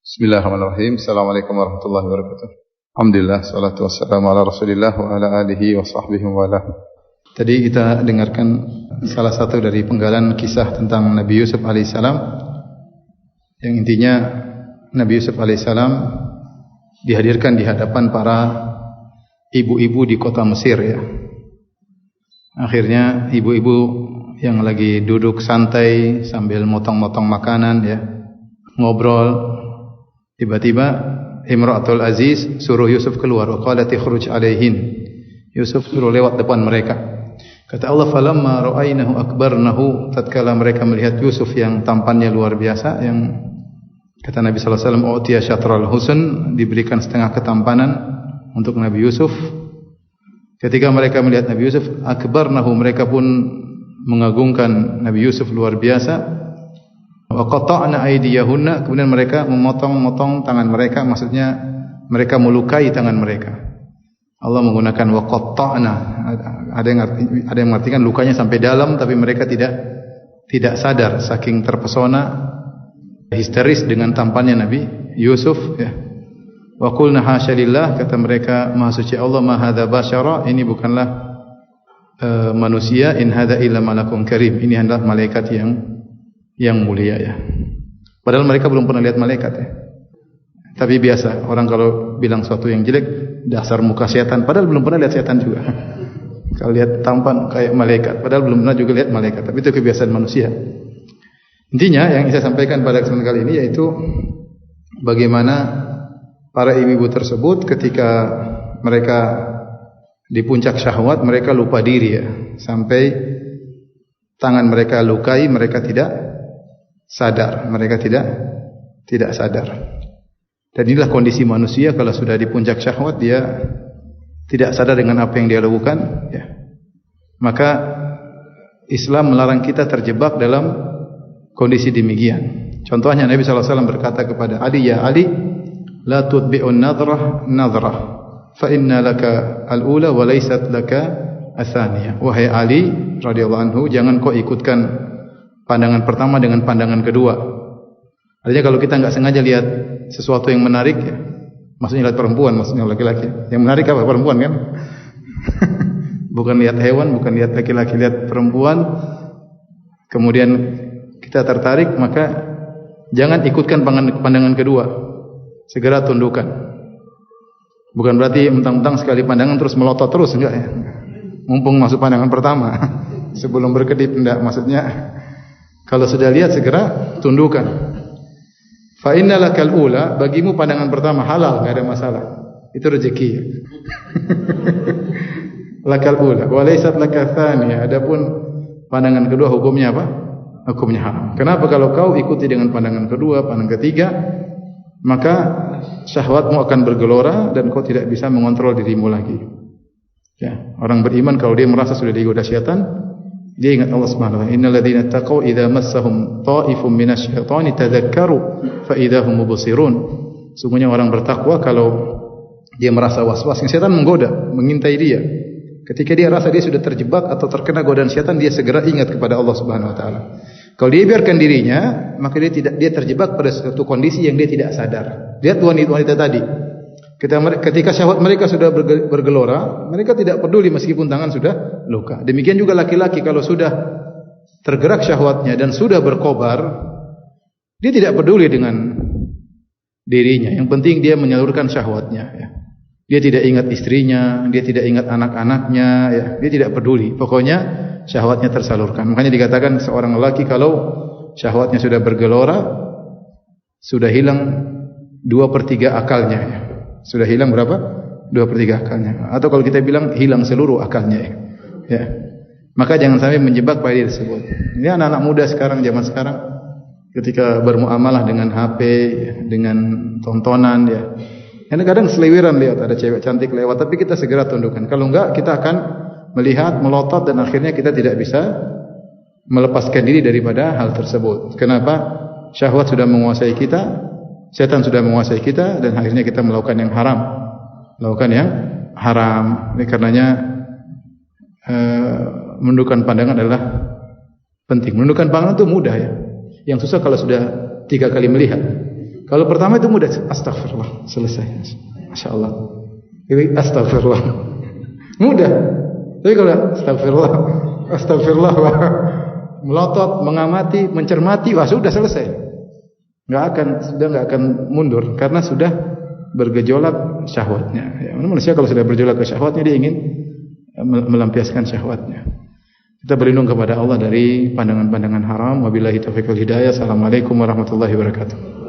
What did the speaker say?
Bismillahirrahmanirrahim. Assalamualaikum warahmatullahi wabarakatuh. Alhamdulillah, salatu wassalamu ala Rasulillah wa ala alihi wa sahbihi wa ala. Tadi kita dengarkan salah satu dari penggalan kisah tentang Nabi Yusuf alaihissalam, yang intinya Nabi Yusuf alaihissalam dihadirkan di hadapan para ibu-ibu di kota Mesir, ya. Akhirnya ibu-ibu yang lagi duduk santai sambil motong-motong makanan, ya, ngobrol. Tiba-tiba Imra'atul Aziz suruh Yusuf keluar. Wa qalat ikhruj alaihin. Yusuf suruh lewat depan mereka. Kata Allah, falamma ra'ainahu akbarnahu, tatkala mereka melihat Yusuf yang tampannya luar biasa, yang kata Nabi sallallahu alaihi wasallam utiya syatral husn, diberikan setengah ketampanan untuk Nabi Yusuf. Ketika mereka melihat Nabi Yusuf, akbarnahu, mereka pun mengagungkan Nabi Yusuf luar biasa. Wa qata'na aydiyahunna, kemudian mereka memotong-motong tangan mereka, maksudnya mereka melukai tangan mereka. Allah menggunakan wa qata'na, ada yang mengartikan lukanya sampai dalam, tapi mereka tidak sadar saking terpesona, histeris dengan tampannya Nabi Yusuf, ya. Wa qulna hasya lillah, kata mereka, maha suci Allah, ma hadza basyara, ini bukanlah manusia, in hadza illa malakun karim, ini adalah malaikat yang mulia, ya. Padahal mereka belum pernah lihat malaikat, ya. Tapi biasa orang kalau bilang sesuatu yang jelek, dasar muka setan, padahal belum pernah lihat setan juga. Kalau lihat tampan kayak malaikat, padahal belum pernah juga lihat malaikat. Tapi itu kebiasaan manusia. Intinya yang saya sampaikan pada kesempatan kali ini yaitu bagaimana para ibu-ibu tersebut ketika mereka di puncak syahwat, mereka lupa diri, ya. Sampai tangan mereka lukai, mereka tidak sadar, mereka tidak sadar. Dan inilah kondisi manusia kalau sudah di puncak syahwat, dia tidak sadar dengan apa yang dia lakukan, ya. Maka Islam melarang kita terjebak dalam kondisi demikian. Contohnya Nabi sallallahu alaihi wasallam berkata kepada Ali, ya Ali, la tutbi'un nadrah nadrah, fa inna laka al-ula wa laysat laka ats-tsaniyah. Wahai Ali radhiyallahu anhu, jangan kau ikutkan pandangan pertama dengan pandangan kedua. Artinya kalau kita enggak sengaja lihat sesuatu yang menarik, ya, maksudnya lihat perempuan, maksudnya laki-laki. Yang menarik apa? Perempuan, kan? Bukan lihat hewan, bukan lihat laki-laki, lihat perempuan. Kemudian kita tertarik, maka jangan ikutkan pandangan kedua. Segera tundukkan. Bukan berarti mentang-mentang sekali pandangan terus melotot terus, enggak, ya. Mumpung masuk pandangan pertama sebelum berkedip, enggak. Maksudnya kalau sudah lihat segera tundukkan. Fa innalakal ula, bagimu pandangan pertama halal, enggak ada masalah. Itu rezeki. Lakal ula wa laysat lakal tsaniyah. Adapun pandangan kedua hukumnya apa? Hukumnya haram. Kenapa? Kalau kau ikuti dengan pandangan kedua, pandangan ketiga, maka syahwatmu akan bergelora dan kau tidak bisa mengontrol dirimu lagi. Ya, orang beriman kalau dia merasa sudah digoda syaitan, dia ingat Allah Subhanahu wa taala. Innal ladzina taqaw idza massahum ta'ifun minasyaitani tadzakkaru fa idza hum mubsirun. Sungguhnya orang bertakwa kalau dia merasa was-was, syaitan menggoda, mengintai dia. Ketika dia rasa dia sudah terjebak atau terkena godaan syaitan, dia segera ingat kepada Allah Subhanahu wa taala. Kalau dia biarkan dirinya, maka dia terjebak pada suatu kondisi yang dia tidak sadar. Lihat wanita tadi. Ketika syahwat mereka sudah bergelora, mereka tidak peduli meskipun tangan sudah luka. Demikian juga laki-laki kalau sudah tergerak syahwatnya dan sudah berkobar, dia tidak peduli dengan dirinya. Yang penting dia menyalurkan syahwatnya, ya. Dia tidak ingat istrinya, dia tidak ingat anak-anaknya, ya. Dia tidak peduli. Pokoknya syahwatnya tersalurkan. Makanya dikatakan seorang lelaki kalau syahwatnya sudah bergelora, sudah hilang 2/3 akalnya, ya. Sudah hilang berapa? 2/3 akalnya. Atau kalau kita bilang hilang seluruh akalnya, ya. Maka jangan sampai menjebak pada diri tersebut. Ini anak-anak muda sekarang, zaman sekarang, ketika bermuamalah dengan HP, dengan tontonan, ya. Kadang-kadang seliwiran lihat ada cewek cantik lewat, tapi kita segera tundukkan. Kalau enggak, kita akan melihat, melotot, dan akhirnya kita tidak bisa melepaskan diri daripada hal tersebut. Kenapa? Syahwat sudah menguasai kita, setan sudah menguasai kita, dan akhirnya kita melakukan yang haram. Ini karenanya menundukkan pandangan adalah penting. Menundukkan pandangan itu mudah, ya. Yang susah kalau sudah 3 kali melihat. Kalau pertama itu mudah, astagfirullah, selesai. Masya Allah. Ini astagfirullah, mudah. Tapi kalau astagfirullah, melotot, mengamati, mencermati, wah sudah selesai. Nggak akan mundur karena sudah bergejolak syahwatnya. Ya, manusia kalau sudah bergejolak ke syahwatnya, dia ingin melampiaskan syahwatnya. Kita berlindung kepada Allah dari pandangan-pandangan haram. Wabillahi taufiq wal hidayah. Assalamualaikum warahmatullahi wabarakatuh.